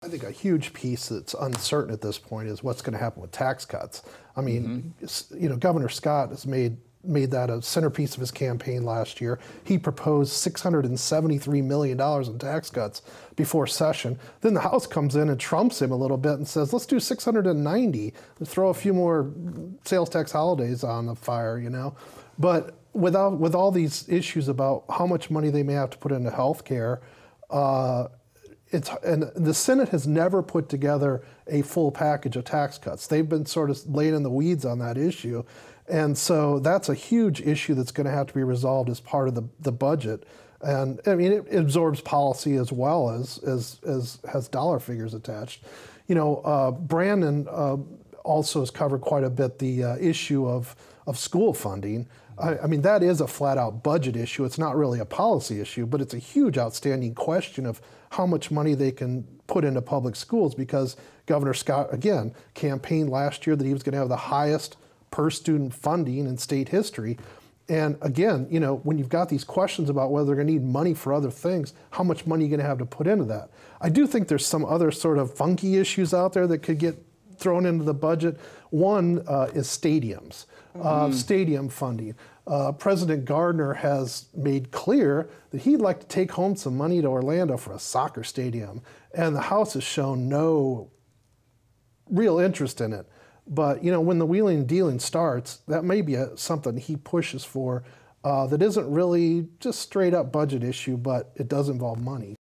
I think a huge piece that's uncertain at this point is what's going to happen with tax cuts. I mean, Governor Scott has made that a centerpiece of his campaign last year. He proposed $673 million in tax cuts before session. Then the House comes in and trumps him a little bit and says, let's do 690, throw a few more sales tax holidays on the fire, But with all these issues about how much money they may have to put into health care, and the Senate has never put together a full package of tax cuts. They've been sort of laid in the weeds on that issue. And so that's a huge issue that's going to have to be resolved as part of the budget. And I mean, it absorbs policy as well as has dollar figures attached. Brandon also has covered quite a bit the issue of school funding. I mean, that is a flat-out budget issue. It's not really a policy issue, but it's a huge outstanding question of how much money they can put into public schools, because Governor Scott, again, campaigned last year that he was going to have the highest per-student funding in state history. And again, when you've got these questions about whether they're going to need money for other things, how much money are you going to have to put into that? I do think there's some other sort of funky issues out there that could get thrown into the budget. One is stadiums, stadium funding. President Gardner has made clear that he'd like to take home some money to Orlando for a soccer stadium, and the House has shown no real interest in it. But when the wheeling and dealing starts, that may be something he pushes for that isn't really just straight up budget issue, but it does involve money.